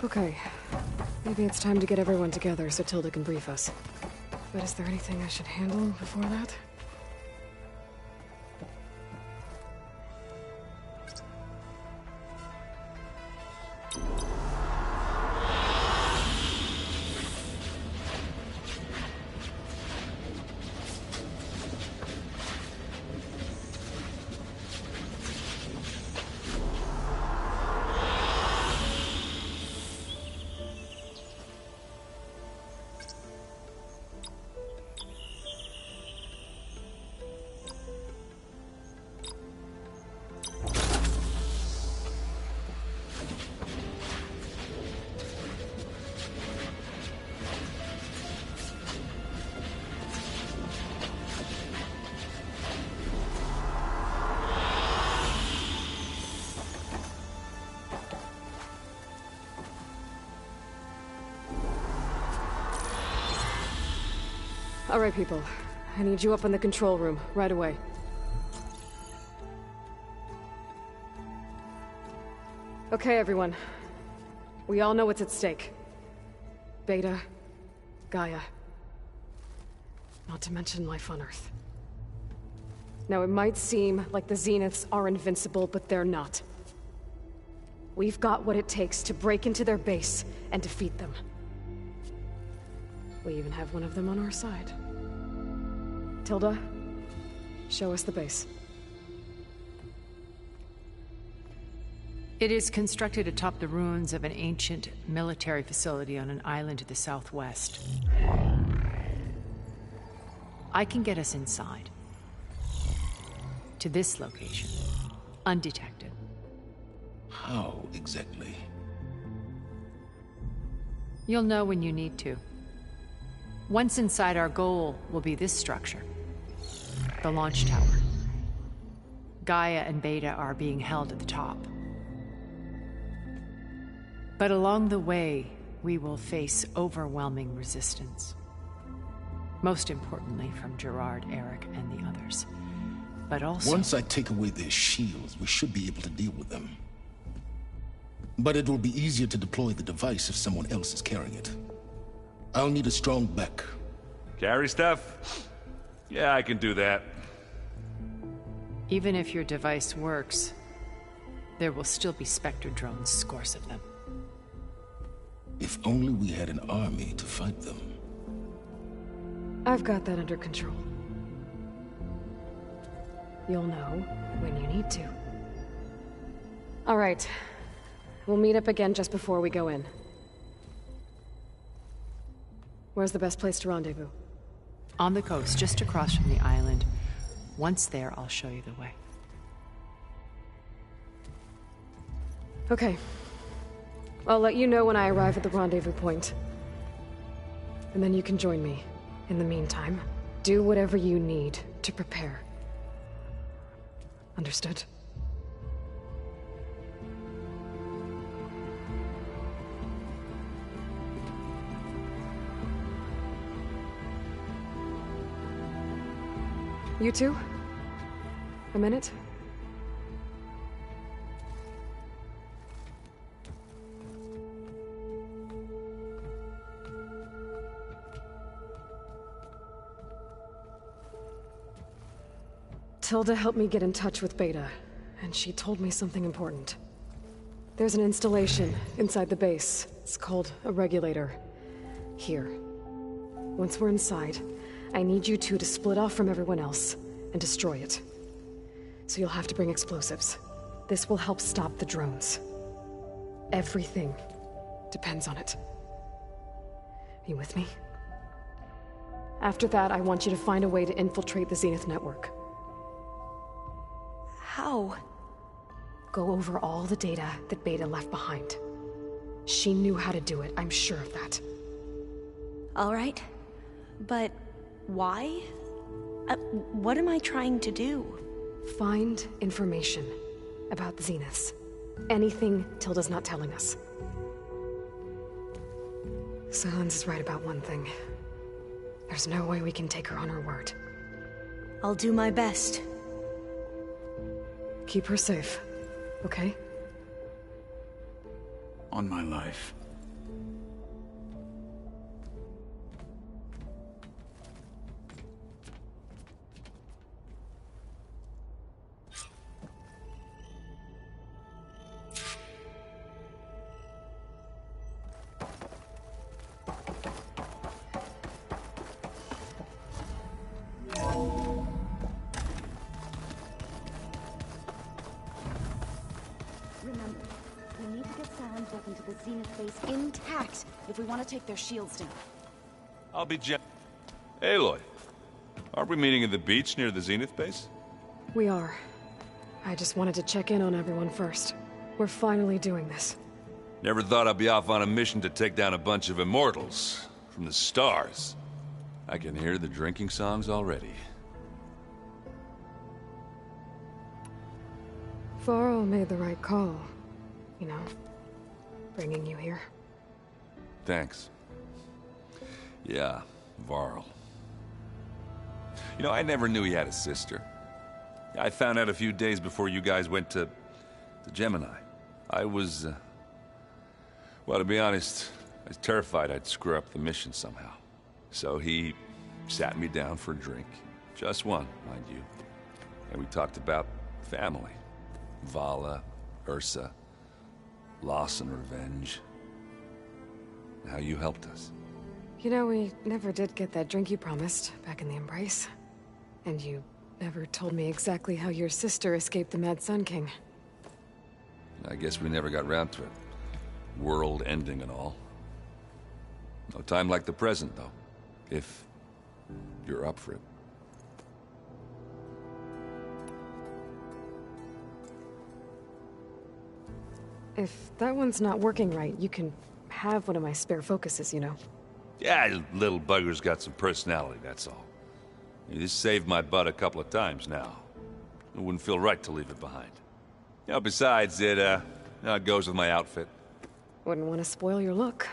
Okay. Maybe it's time to get everyone together so Tilda can brief us. But is there anything I should handle before that? All right, people. I need you up in the control room, right away. Okay, everyone. We all know what's at stake. Beta, Gaia. Not to mention life on Earth. Now, it might seem like the Zeniths are invincible, but they're not. We've got what it takes to break into their base and defeat them. We even have one of them on our side. Tilda, show us the base. It is constructed atop the ruins of an ancient military facility on an island to the southwest. I can get us inside. To this location. Undetected. How exactly? You'll know when you need to. Once inside, our goal will be this structure. The launch tower. Gaia and Beta are being held at the top. But along the way, we will face overwhelming resistance. Most importantly from Gerard, Eric, and the others. But also... Once I take away their shields, we should be able to deal with them. But it will be easier to deploy the device if someone else is carrying it. I'll need a strong back. Carry stuff? Yeah, I can do that. Even if your device works, there will still be Spectre drones, scores of them. If only we had an army to fight them. I've got that under control. You'll know when you need to. All right. We'll meet up again just before we go in. Where's the best place to rendezvous? On the coast, just across from the island. Once there, I'll show you the way. Okay. I'll let you know when I arrive at the rendezvous point. And then you can join me. In the meantime, do whatever you need to prepare. Understood? You two? A minute? Tilda helped me get in touch with Beta, and she told me something important. There's an installation inside the base. It's called a regulator. Here. Once we're inside, I need you two to split off from everyone else and destroy it. So you'll have to bring explosives. This will help stop the drones. Everything depends on it. You with me? After that, I want you to find a way to infiltrate the Zenith network. How? Go over all the data that Beta left behind. She knew how to do it, I'm sure of that. All right. But why? What am I trying to do? Find information about the Zeniths. Anything Tilda's not telling us. Silence is right about one thing. There's no way we can take her on her word. I'll do my best. Keep her safe, okay? On my life. Zenith base intact if we want to take their shields down. I'll be Aloy, aren't we meeting at the beach near the Zenith base? We are. I just wanted to check in on everyone first. We're finally doing this. Never thought I'd be off on a mission to take down a bunch of immortals from the stars. I can hear the drinking songs already. Varl made the right call. You know, bringing you here. Thanks. Yeah, Varl. You know, I never knew he had a sister. I found out a few days before you guys went to Gemini. I was, well, to be honest, I was terrified I'd screw up the mission somehow. So he sat me down for a drink. Just one, mind you. And we talked about family. Vala, Ursa, loss and revenge. How you helped us. You know, we never did get that drink you promised back in the Embrace. And you never told me exactly how your sister escaped the Mad Sun King. I guess we never got round to it. World ending and all. No time like the present, though. If you're up for it. If that one's not working right, you can have one of my spare focuses, you know. Yeah, little bugger's got some personality, that's all. This saved my butt a couple of times now. It wouldn't feel right to leave it behind. You know, besides, it goes with my outfit. Wouldn't want to spoil your look.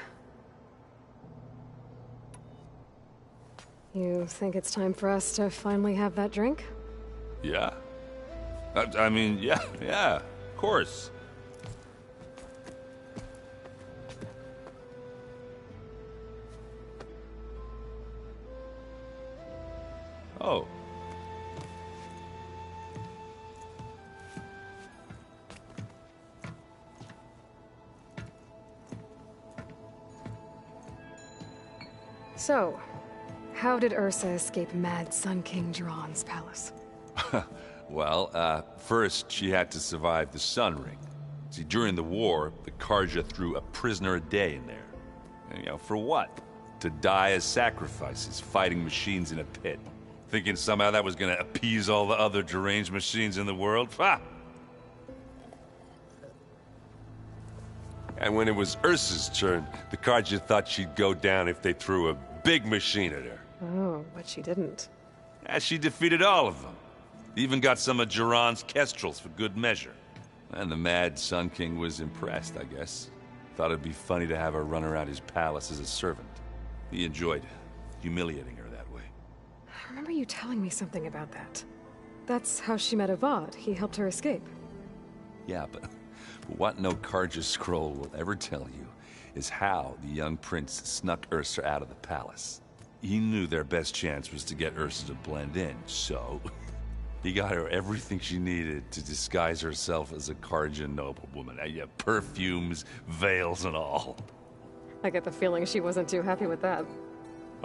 You think it's time for us to finally have that drink? Yeah? I mean, yeah, of course. Oh. So, how did Ursa escape Mad Sun King Jiran's palace? Well, first she had to survive the Sun Ring. See, during the war, the Karja threw a prisoner a day in there. And, you know, for what? To die as sacrifices, fighting machines in a pit. Thinking somehow that was gonna appease all the other deranged machines in the world? Ha! And when it was Ursa's turn, the Karja thought she'd go down if they threw a big machine at her. Oh, but she didn't. And she defeated all of them. Even got some of Jiran's kestrels for good measure. And the Mad Sun King was impressed, I guess. Thought it'd be funny to have her run around his palace as a servant. He enjoyed humiliating her that way. I remember you telling me something about that. That's how she met Avad. He helped her escape. Yeah, but what no Karja scroll will ever tell you is how the young prince snuck Ursa out of the palace. He knew their best chance was to get Ursa to blend in, so he got her everything she needed to disguise herself as a Karja noblewoman. Yeah, perfumes, veils, and all. I get the feeling she wasn't too happy with that.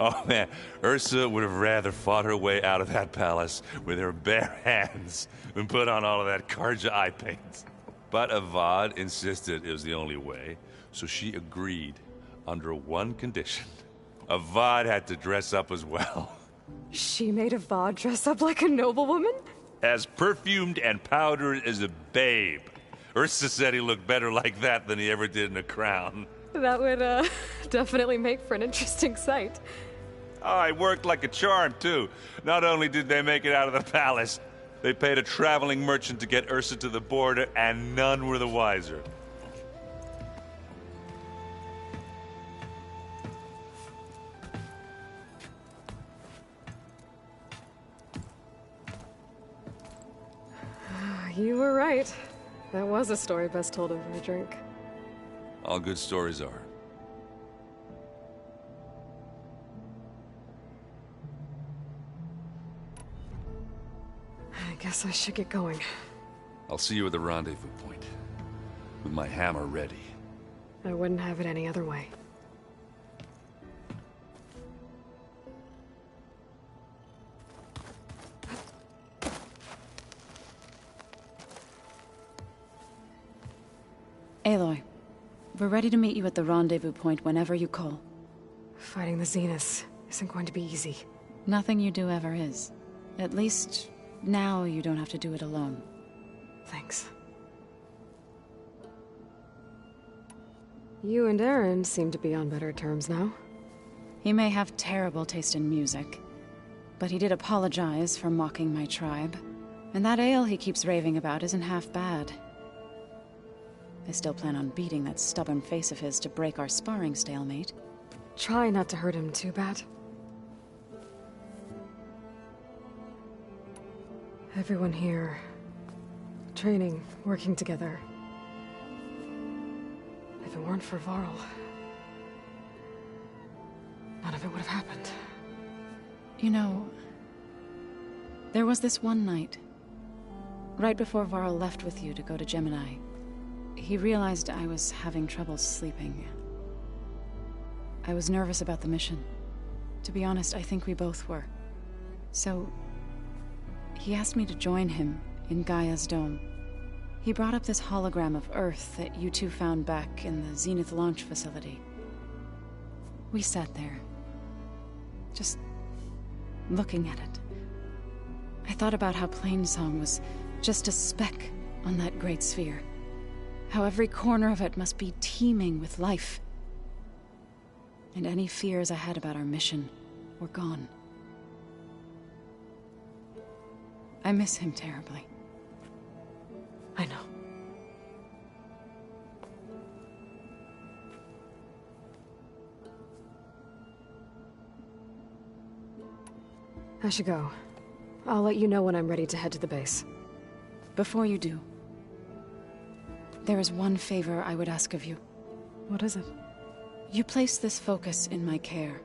Oh man, Ursa would have rather fought her way out of that palace with her bare hands than put on all of that Karja eye paint. But Avad insisted it was the only way, so she agreed under one condition. Avad had to dress up as well. She made Avad dress up like a noblewoman? As perfumed and powdered as a babe. Ursa said he looked better like that than he ever did in a crown. That would, definitely make for an interesting sight. Oh, it worked like a charm, too. Not only did they make it out of the palace, they paid a traveling merchant to get Ursa to the border, and none were the wiser. You were right. That was a story best told over a drink. All good stories are. I guess I should get going. I'll see you at the rendezvous point, with my hammer ready. I wouldn't have it any other way. Aloy, We're ready to meet you at the rendezvous point whenever you call. Fighting the Zeniths isn't going to be easy. Nothing you do ever is. At least, now you don't have to do it alone. Thanks. You and Aaron seem to be on better terms now. He may have terrible taste in music, but he did apologize for mocking my tribe. And that ale he keeps raving about isn't half bad. I still plan on beating that stubborn face of his to break our sparring stalemate. Try not to hurt him too bad. Everyone here, training, working together. If it weren't for Varl, none of it would have happened. You know, there was this one night, right before Varl left with you to go to Gemini. He realized I was having trouble sleeping. I was nervous about the mission. To be honest, I think we both were. So, he asked me to join him in Gaia's dome. He brought up this hologram of Earth that you two found back in the Zenith launch facility. We sat there, just looking at it. I thought about how Plainsong was just a speck on that great sphere. How every corner of it must be teeming with life. And any fears I had about our mission were gone. I miss him terribly. I know. I should go. I'll let you know when I'm ready to head to the base. Before you do, there is one favor I would ask of you. What is it? You placed this focus in my care,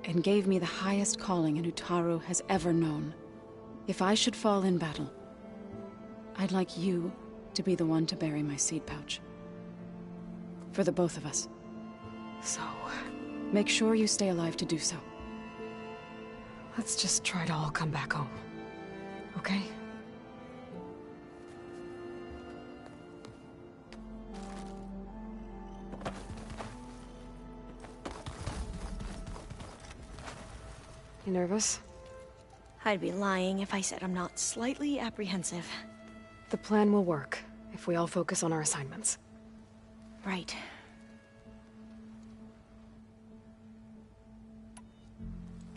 and gave me the highest calling an Utaru has ever known. If I should fall in battle, I'd like you to be the one to bury my seed pouch. For the both of us. So, make sure you stay alive to do so. let's just try to all come back home. Okay? You nervous? I'd be lying if I said I'm not slightly apprehensive. The plan will work, if we all focus on our assignments. Right.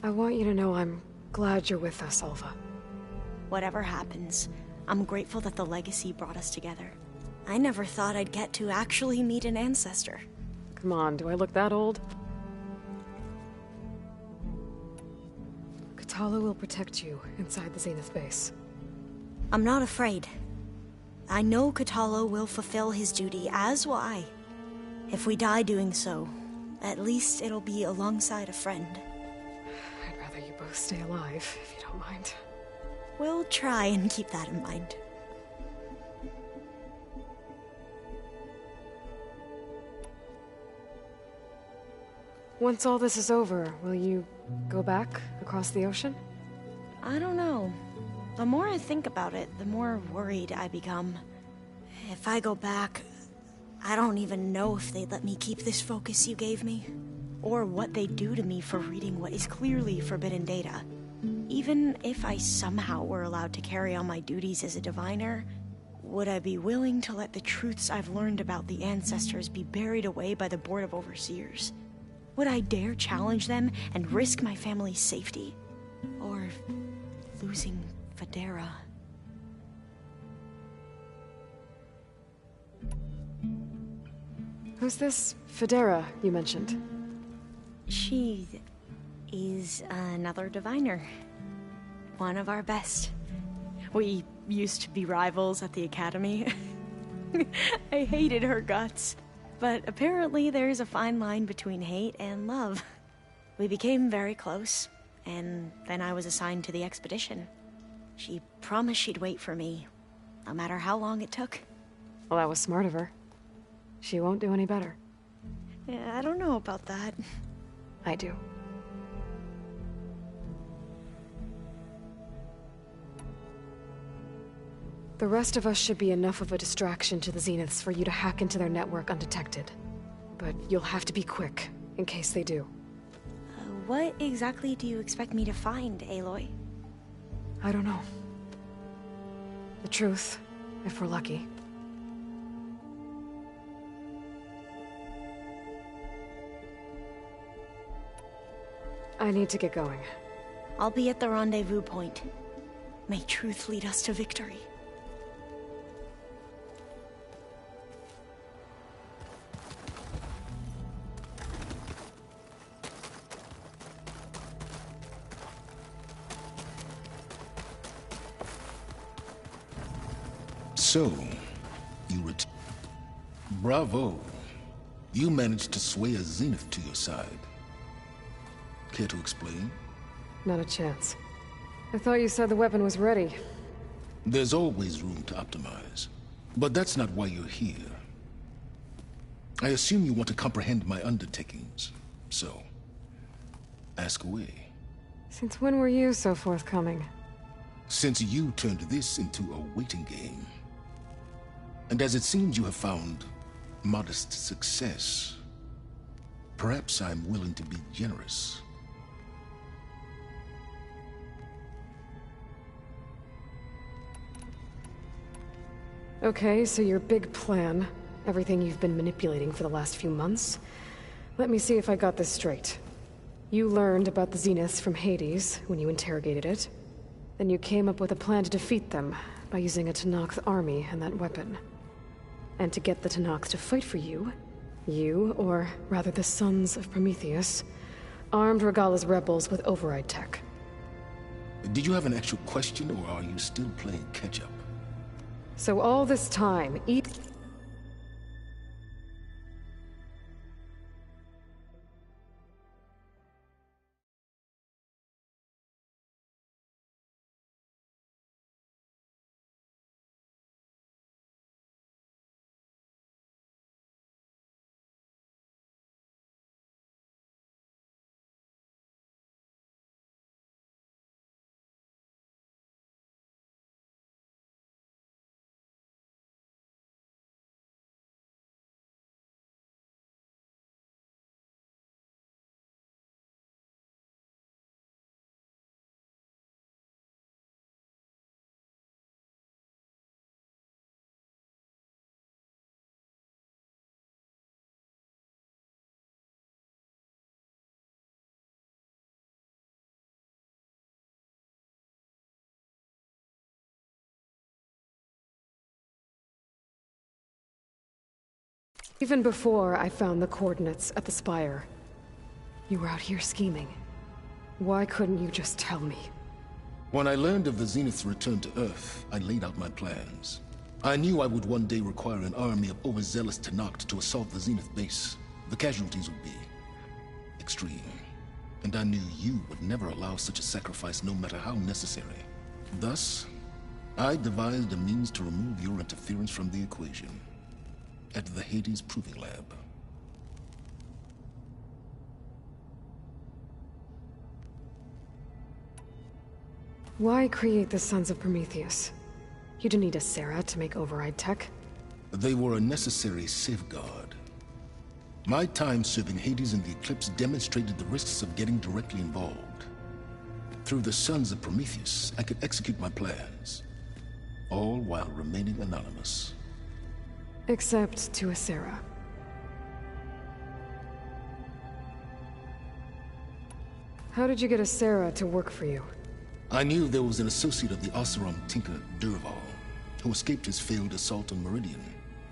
I want you to know I'm glad you're with us, Alva. Whatever happens, I'm grateful that the legacy brought us together. I never thought I'd get to actually meet an ancestor. Come on, do I look that old? Katala will protect you inside the Zenith base. I'm not afraid. I know Katala will fulfill his duty, as will I. If we die doing so, at least it'll be alongside a friend. I'd rather you both stay alive, if you don't mind. We'll try and keep that in mind. Once all this is over, will you go back across the ocean? I don't know. The more I think about it, the more worried I become. If I go back, I don't even know if they'd let me keep this focus you gave me, or what they'd do to me for reading what is clearly forbidden data. Even if I somehow were allowed to carry on my duties as a diviner, would I be willing to let the truths I've learned about the ancestors be buried away by the Board of Overseers? Would I dare challenge them and risk my family's safety? Or losing Federa? Who's this Federa you mentioned? She is another diviner. One of our best. We used to be rivals at the academy. I hated her guts. But apparently there's a fine line between hate and love. We became very close, and then I was assigned to the expedition. She promised she'd wait for me, no matter how long it took. Well, that was smart of her. She won't do any better. Yeah, I don't know about that. I do. The rest of us should be enough of a distraction to the Zeniths for you to hack into their network undetected. But you'll have to be quick, in case they do. What exactly do you expect me to find, Aloy? I don't know. The truth, if we're lucky. I need to get going. I'll be at the rendezvous point. May truth lead us to victory. So, Bravo. You managed to sway a Zenith to your side. Care to explain? Not a chance. I thought you said the weapon was ready. There's always room to optimize. But that's not why you're here. I assume you want to comprehend my undertakings. So, ask away. Since when were you so forthcoming? Since you turned this into a waiting game. And as it seems you have found modest success, perhaps I'm willing to be generous. Okay, so your big plan, everything you've been manipulating for the last few months. Let me see if I got this straight. You learned about the Zeniths from Hades when you interrogated it. Then you came up with a plan to defeat them by using a Tenakth army and that weapon. And to get the Tenakth to fight for you, or rather the Sons of Prometheus, armed Regalla's rebels with override tech. Did you have an actual question, or are you still playing catch-up? So all this time, even before I found the coordinates at the Spire, you were out here scheming. Why couldn't you just tell me? When I learned of the Zenith's return to Earth, I laid out my plans. I knew I would one day require an army of overzealous Tenakth to assault the Zenith base. The casualties would be extreme. And I knew you would never allow such a sacrifice, no matter how necessary. Thus, I devised a means to remove your interference from the equation. At the Hades Proving Lab. Why create the Sons of Prometheus? You didn't need a Sarah to make override tech. They were a necessary safeguard. My time serving Hades in the Eclipse demonstrated the risks of getting directly involved. Through the Sons of Prometheus, I could execute my plans, all while remaining anonymous. Except to a Sarah. How did you get a Sarah to work for you? I knew there was an associate of the Oseram tinker, Dervahl, who escaped his failed assault on Meridian.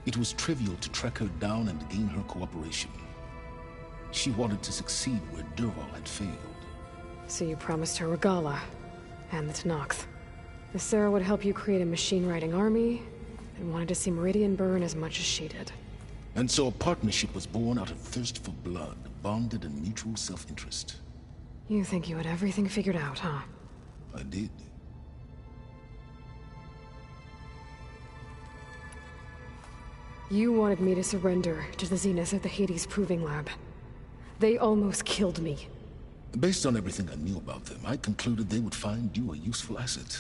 It was trivial to track her down and gain her cooperation. She wanted to succeed where Dervahl had failed. So you promised her Regalla, and the Tenakth. The Sarah would help you create a machine-riding army, and wanted to see Meridian burn as much as she did. And so a partnership was born out of thirst for blood, bonded in mutual self-interest. You think you had everything figured out, huh? I did. You wanted me to surrender to the Zeniths at the Hades Proving Lab. They almost killed me. Based on everything I knew about them, I concluded they would find you a useful asset.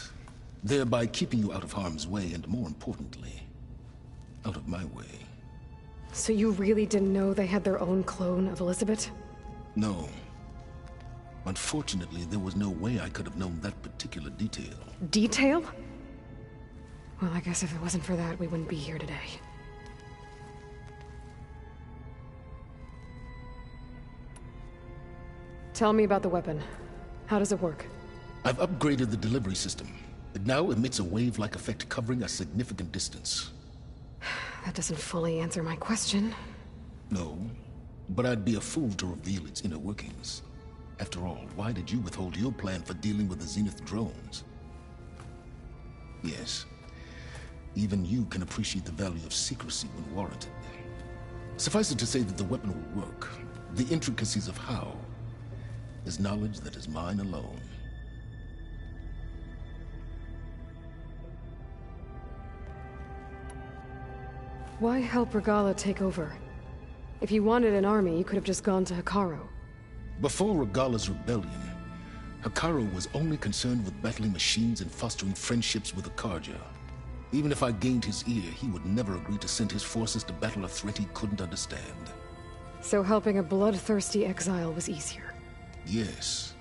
thereby keeping you out of harm's way and, more importantly, out of my way. So you really didn't know they had their own clone of Elizabeth? No. Unfortunately, there was no way I could have known that particular detail. Detail? Well, I guess if it wasn't for that, we wouldn't be here today. Tell me about the weapon. How does it work? I've upgraded the delivery system. It now emits a wave-like effect covering a significant distance. That doesn't fully answer my question. No, but I'd be a fool to reveal its inner workings. After all, why did you withhold your plan for dealing with the Zenith drones? Yes, even you can appreciate the value of secrecy when warranted. Suffice it to say that the weapon will work. The intricacies of how is knowledge that is mine alone. Why help Regala take over? If you wanted an army, you could have just gone to Hekarro. Before Regala's rebellion, Hekarro was only concerned with battling machines and fostering friendships with the Karja. Even if I gained his ear, he would never agree to send his forces to battle a threat he couldn't understand. So helping a bloodthirsty exile was easier? Yes,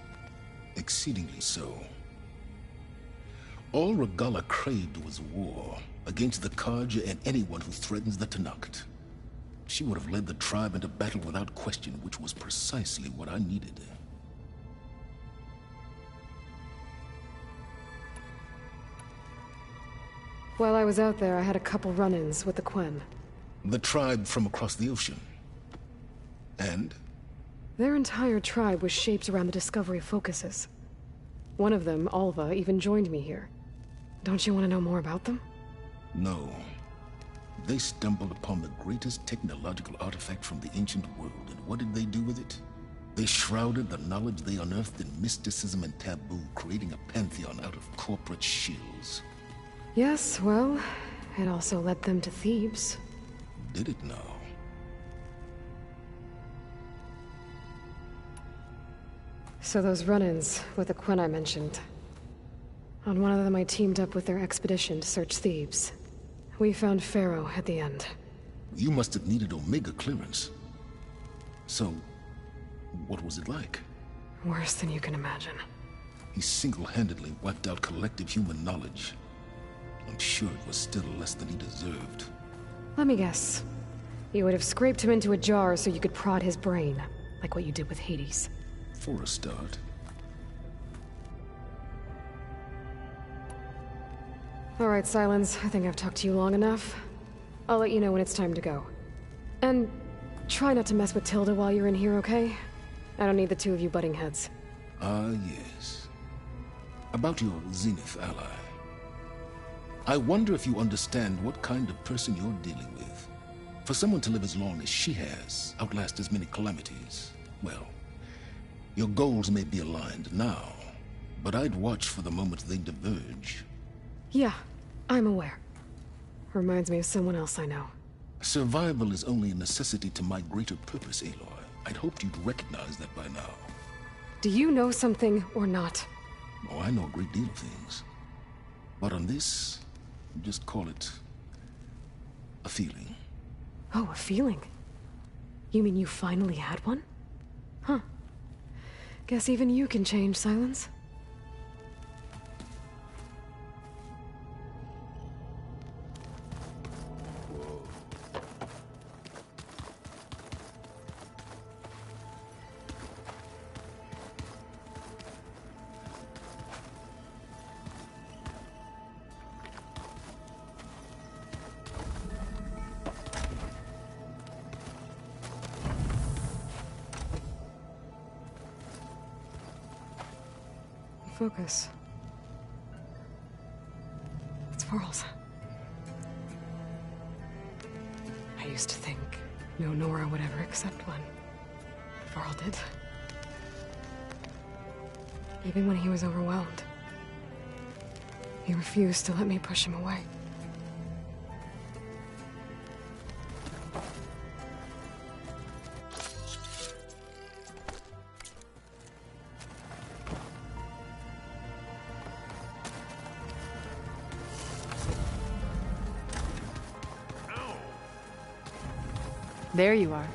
exceedingly so. All Regala craved was war, against the Karja and anyone who threatens the Tenakth. She would have led the tribe into battle without question, which was precisely what I needed. While I was out there, I had a couple run-ins with the Quen. The tribe from across the ocean. And? Their entire tribe was shaped around the discovery of focuses. One of them, Alva, even joined me here. Don't you want to know more about them? No. They stumbled upon the greatest technological artifact from the ancient world, and what did they do with it? They shrouded the knowledge they unearthed in mysticism and taboo, creating a pantheon out of corporate shills. Yes, well, it also led them to Thebes. Did it now? So those run-ins with the Quen I mentioned. On one of them I teamed up with their expedition to search Thebes. We found Pharaoh at the end. You must have needed Omega clearance. So, what was it like? Worse than you can imagine. He single-handedly wiped out collective human knowledge. I'm sure it was still less than he deserved. Let me guess. You would have scraped him into a jar so you could prod his brain, like what you did with Hades. For a start. All right, Silence. I think I've talked to you long enough. I'll let you know when it's time to go. And try not to mess with Tilda while you're in here, okay? I don't need the two of you butting heads. Ah, yes. About your Zenith ally. I wonder if you understand what kind of person you're dealing with. For someone to live as long as she has, outlast as many calamities, well, your goals may be aligned now, but I'd watch for the moment they diverge. Yeah, I'm aware. Reminds me of someone else I know. Survival is only a necessity to my greater purpose, Aloy. I'd hoped you'd recognize that by now. Do you know something or not? Oh, I know a great deal of things. But on this, just call it a feeling. Oh, a feeling? You mean you finally had one? Huh. Guess even you can change, Silence. Focus. It's Varl's. I used to think no Nora would ever accept one. But Varl did. Even when he was overwhelmed. He refused to let me push him away. There you are.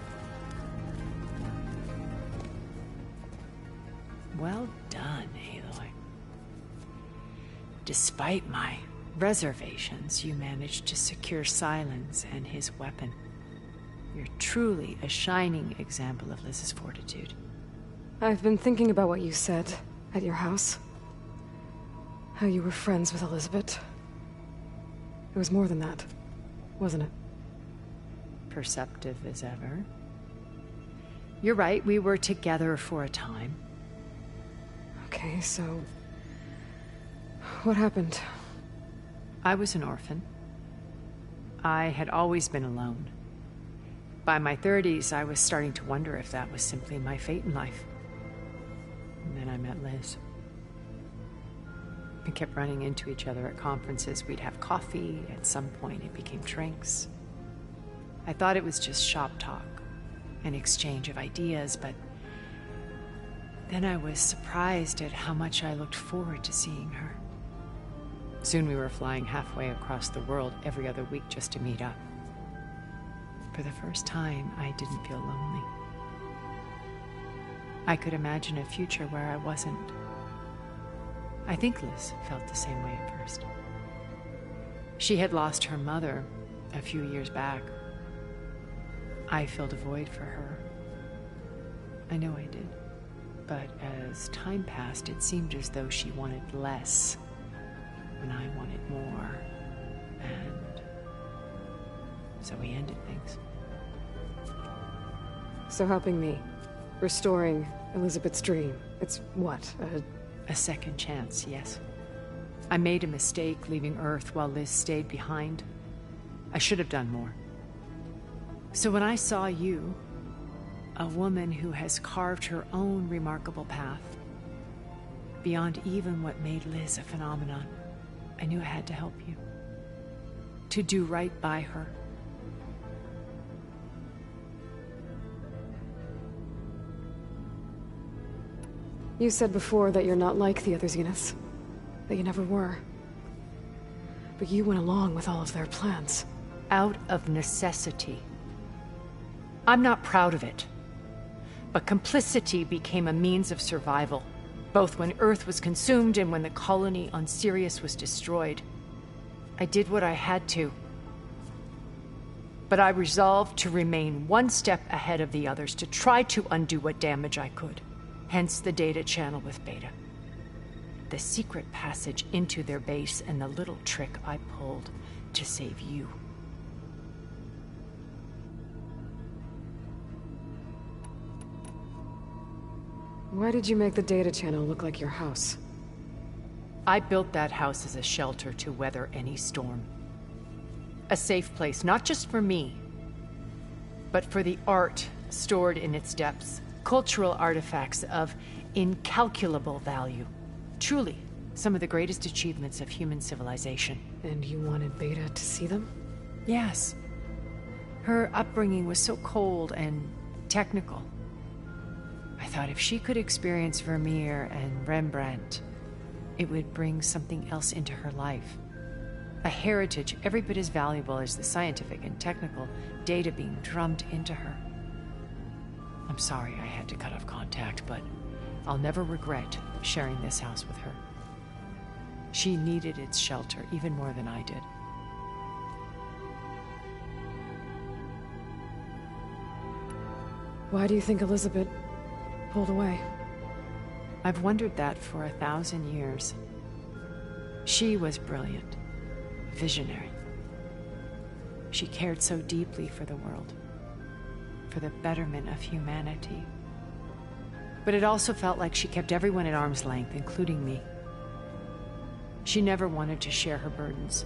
Well done, Aloy. Despite my reservations, you managed to secure Silence and his weapon. You're truly a shining example of Liz's fortitude. I've been thinking about what you said at your house. How you were friends with Elizabeth. It was more than that, wasn't it? Perceptive as ever. You're right, we were together for a time. Okay, so... what happened? I was an orphan. I had always been alone. By my 30s, I was starting to wonder if that was simply my fate in life. And then I met Liz. We kept running into each other at conferences. We'd have coffee. At some point, it became drinks. I thought it was just shop talk, an exchange of ideas, but then I was surprised at how much I looked forward to seeing her. Soon we were flying halfway across the world every other week just to meet up. For the first time, I didn't feel lonely. I could imagine a future where I wasn't. I think Liz felt the same way at first. She had lost her mother a few years back. I filled a void for her. I know I did. But as time passed, it seemed as though she wanted less, and I wanted more. And so we ended things. So helping me, restoring Elizabeth's dream, it's what, A second chance, yes. I made a mistake leaving Earth while Liz stayed behind. I should have done more. So when I saw you, a woman who has carved her own remarkable path, beyond even what made Liz a phenomenon, I knew I had to help you. To do right by her. You said before that you're not like the other Zeniths. That you never were. But you went along with all of their plans. Out of necessity. I'm not proud of it. But complicity became a means of survival, both when Earth was consumed and when the colony on Sirius was destroyed. I did what I had to. But I resolved to remain one step ahead of the others, to try to undo what damage I could. Hence the data channel with Beta. The secret passage into their base and the little trick I pulled to save you. Why did you make the data channel look like your house? I built that house as a shelter to weather any storm. A safe place, not just for me, but for the art stored in its depths. Cultural artifacts of incalculable value. Truly, some of the greatest achievements of human civilization. And you wanted Beta to see them? Yes. Her upbringing was so cold and technical. I thought if she could experience Vermeer and Rembrandt, it would bring something else into her life. A heritage every bit as valuable as the scientific and technical data being drummed into her. I'm sorry I had to cut off contact, but I'll never regret sharing this house with her. She needed its shelter even more than I did. Why do you think Elizabeth pulled away? I've wondered that for 1,000 years. She was brilliant, visionary. She cared so deeply for the world, for the betterment of humanity. But it also felt like she kept everyone at arm's length, including me. She never wanted to share her burdens.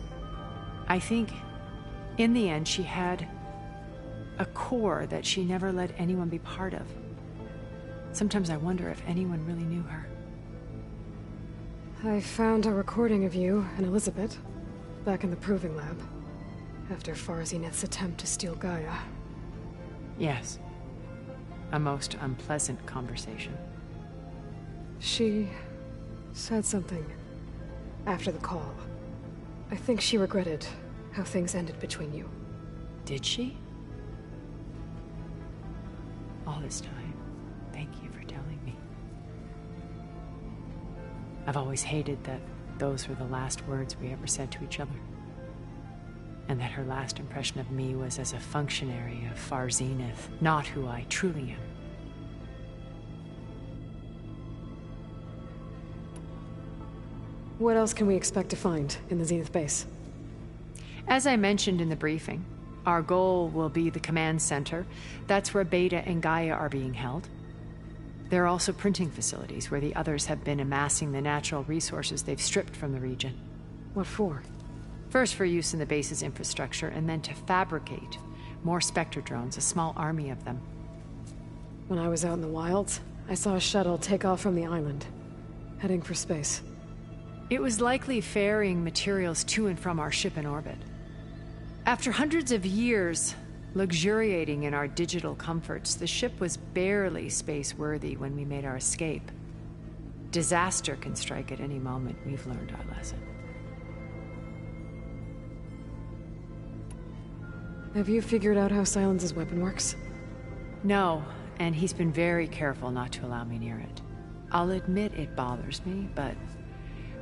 I think, in the end, she had a core that she never let anyone be part of. Sometimes I wonder if anyone really knew her. I found a recording of you and Elizabeth back in the proving lab after Far Zenith's attempt to steal Gaia. Yes. A most unpleasant conversation. She said something after the call. I think she regretted how things ended between you. Did she? all this time. Thank you for telling me. I've always hated that those were the last words we ever said to each other. And that her last impression of me was as a functionary of Far Zenith, not who I truly am. What else can we expect to find in the Zenith base? As I mentioned in the briefing, our goal will be the command center. That's where Beta and Gaia are being held. There are also printing facilities where the others have been amassing the natural resources they've stripped from the region. What for? First for use in the base's infrastructure, and then to fabricate more Spectre drones, a small army of them. When I was out in the wilds, I saw a shuttle take off from the island, heading for space. It was likely ferrying materials to and from our ship in orbit. After hundreds of years luxuriating in our digital comforts, the ship was barely space-worthy when we made our escape. Disaster can strike at any moment. We've learned our lesson. Have you figured out how Silence's weapon works? No, and he's been very careful not to allow me near it. I'll admit it bothers me, but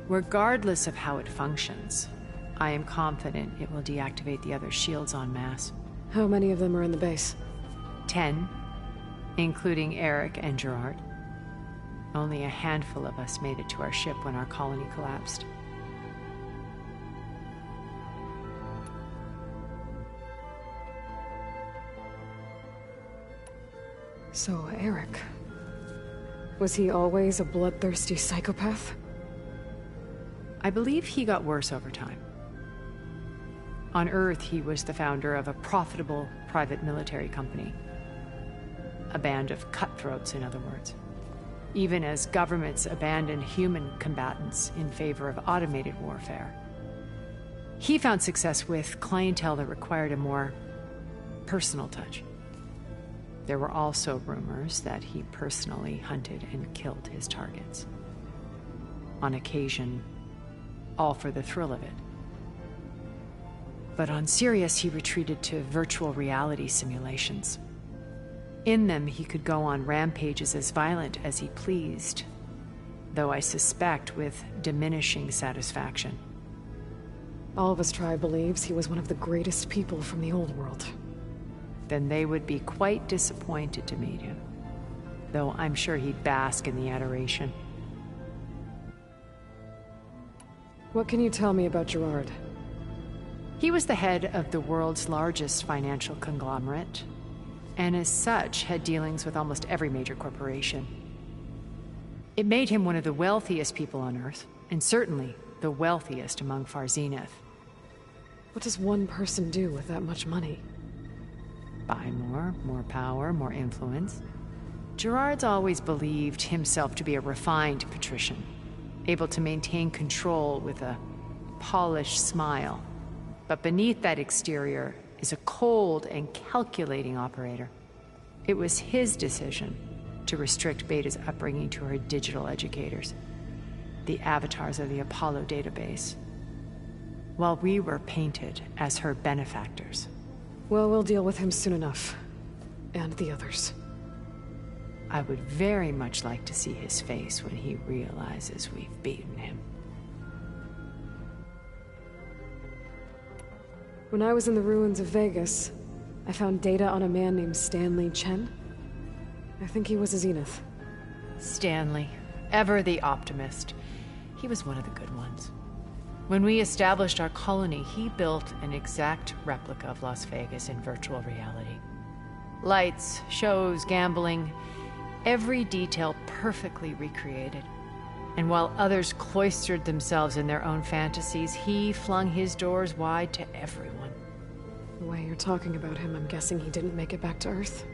regardless of how it functions, I am confident it will deactivate the other shields en masse. How many of them are in the base? 10, including Eric and Gerard. Only a handful of us made it to our ship when our colony collapsed. So, Eric... was he always a bloodthirsty psychopath? I believe he got worse over time. On Earth, he was the founder of a profitable private military company. A band of cutthroats, in other words. Even as governments abandoned human combatants in favor of automated warfare. He found success with clientele that required a more personal touch. There were also rumors that he personally hunted and killed his targets. On occasion, all for the thrill of it. But on Sirius, he retreated to virtual reality simulations. In them, he could go on rampages as violent as he pleased, though I suspect with diminishing satisfaction. Alva's tribe believes he was one of the greatest people from the old world. Then they would be quite disappointed to meet him, though I'm sure he'd bask in the adoration. What can you tell me about Gerard? He was the head of the world's largest financial conglomerate, and as such had dealings with almost every major corporation. It made him one of the wealthiest people on Earth, and certainly the wealthiest among Far Zenith. What does one person do with that much money? Buy more power, more influence. Gerard's always believed himself to be a refined patrician, able to maintain control with a polished smile. But beneath that exterior is a cold and calculating operator. It was his decision to restrict Beta's upbringing to her digital educators, the avatars of the Apollo database, while we were painted as her benefactors. Well, we'll deal with him soon enough. And the others. I would very much like to see his face when he realizes we've beaten him. When I was in the ruins of Vegas, I found data on a man named Stanley Chen. I think he was a Zenith. Stanley, ever the optimist. He was one of the good ones. When we established our colony, he built an exact replica of Las Vegas in virtual reality. Lights, shows, gambling, every detail perfectly recreated. And while others cloistered themselves in their own fantasies, he flung his doors wide to everyone. The way you're talking about him, I'm guessing he didn't make it back to Earth?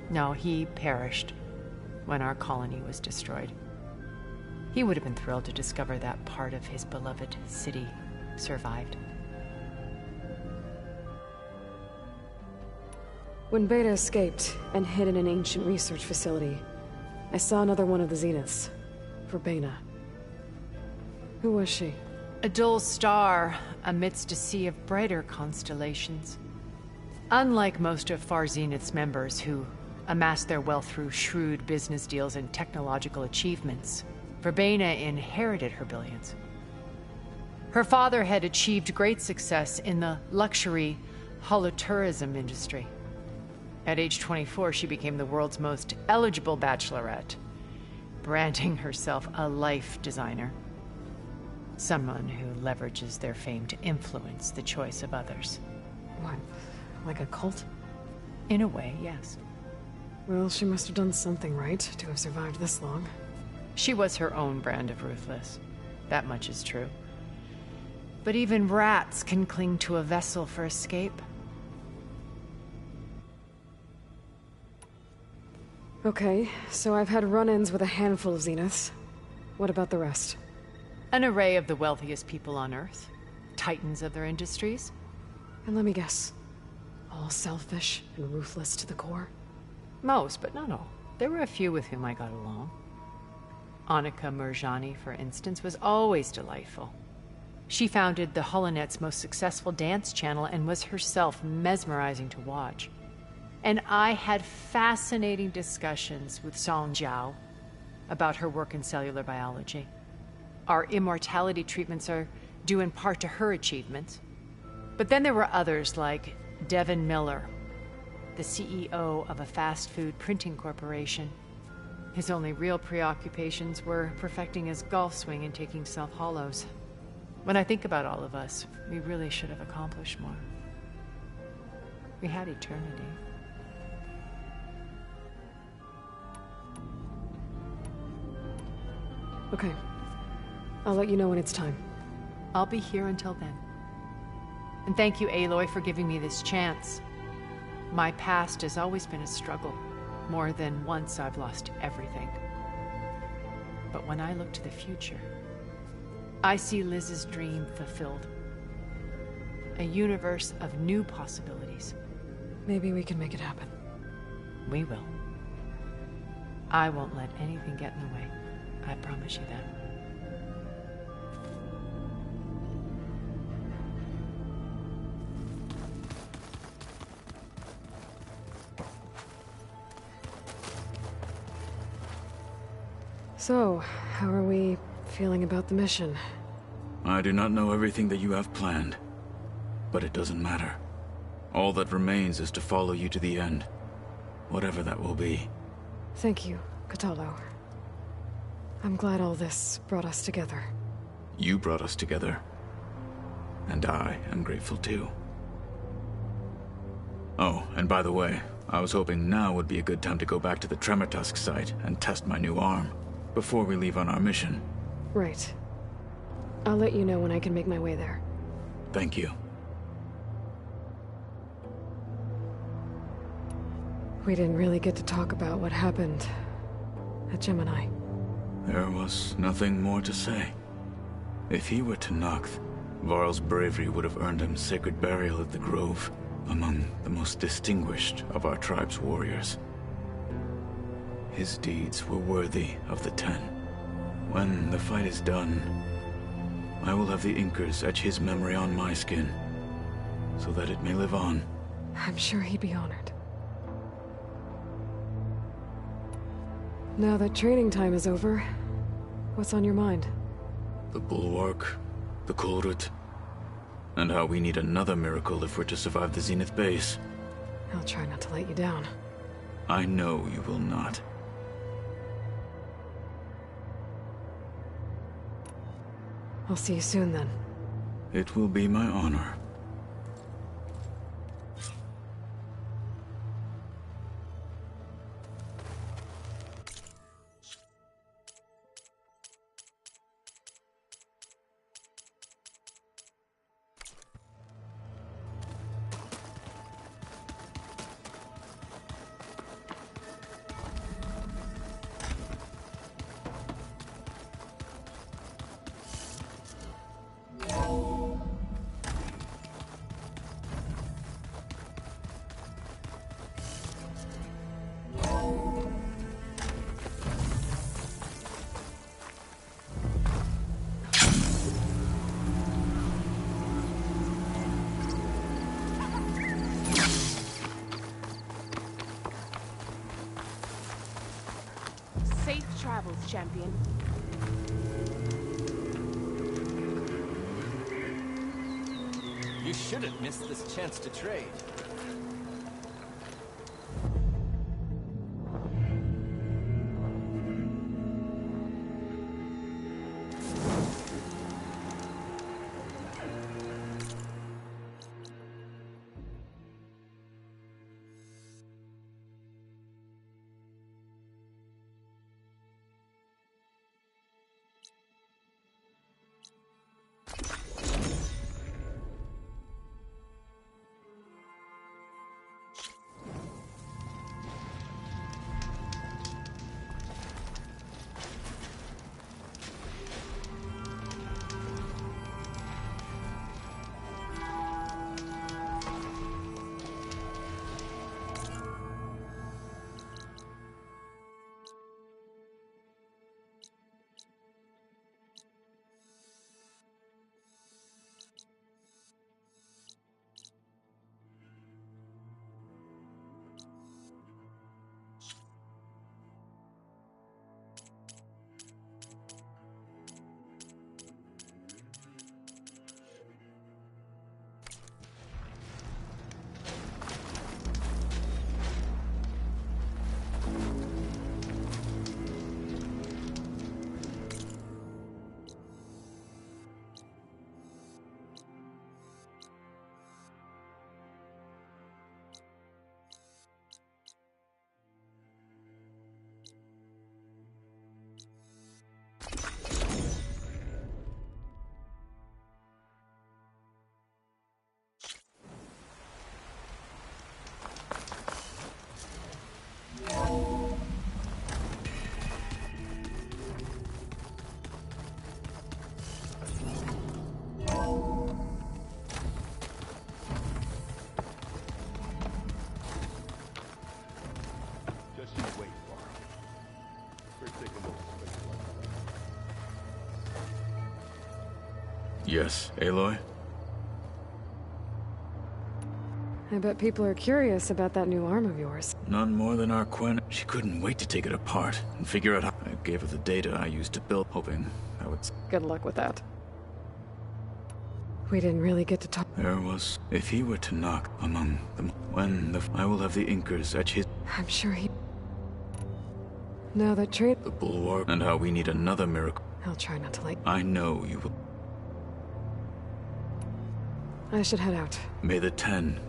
No, he perished when our colony was destroyed. He would have been thrilled to discover that part of his beloved city survived. When Beta escaped and hid in an ancient research facility, I saw another one of the Zeniths. Verbena. Who was she? A dull star amidst a sea of brighter constellations. Unlike most of Far Zenith's members who amassed their wealth through shrewd business deals and technological achievements. Verbena inherited her billions. Her father had achieved great success in the luxury holotourism industry. At age 24, she became the world's most eligible bachelorette, branding herself a life designer. Someone who leverages their fame to influence the choice of others. What, like a cult? In a way, yes. Well, she must have done something right to have survived this long. She was her own brand of ruthless. That much is true. But even rats can cling to a vessel for escape. Okay, so I've had run-ins with a handful of Zeniths. What about the rest? An array of the wealthiest people on Earth. Titans of their industries. And let me guess. All selfish and ruthless to the core? Most, but not all. There were a few with whom I got along. Annika Murjani, for instance, was always delightful. She founded the Holonet's most successful dance channel and was herself mesmerizing to watch. And I had fascinating discussions with Song Jiao about her work in cellular biology. Our immortality treatments are due in part to her achievements. But then there were others like Devin Miller, the CEO of a fast food printing corporation. His only real preoccupations were perfecting his golf swing and taking self-hollows. When I think about all of us, we really should have accomplished more. We had eternity. Okay. I'll let you know when it's time. I'll be here until then. And thank you, Aloy, for giving me this chance. My past has always been a struggle. More than once I've lost everything. But when I look to the future, I see Liz's dream fulfilled. A universe of new possibilities. Maybe we can make it happen. We will. I won't let anything get in the way. I promise you that. So, how are we feeling about the mission? I do not know everything that you have planned, but it doesn't matter. All that remains is to follow you to the end, whatever that will be. Thank you, Kotallo. I'm glad all this brought us together. You brought us together, and I am grateful too. Oh, and by the way, I was hoping now would be a good time to go back to the Tremortusk site and test my new arm, before we leave on our mission. Right. I'll let you know when I can make my way there. Thank you. We didn't really get to talk about what happened at Gemini. There was nothing more to say. If he were to Noct, Varl's bravery would have earned him sacred burial at the Grove, among the most distinguished of our tribe's warriors. His deeds were worthy of the Ten. When the fight is done, I will have the Inkers etch his memory on my skin, so that it may live on. I'm sure he'd be honored. Now that training time is over, what's on your mind? The Bulwark, the Kulrut, and how we need another miracle if we're to survive the Zenith base. I'll try not to let you down. I know you will not. I'll see you soon then. It will be my honor. Safe travels, champion. You shouldn't miss this chance to trade. Yes, Aloy? I bet people are curious about that new arm of yours. None more than our Quen. She couldn't wait to take it apart and figure out how. I gave her the data I used to build, hoping I would. Good luck with that. We didn't really get to talk. There was. If he were to knock among them, when the. I will have the Inkers etch his. I'm sure he. Now that trade. The bulwark, and how we need another miracle. I'll try not to like. I know you will. I should head out. May the 10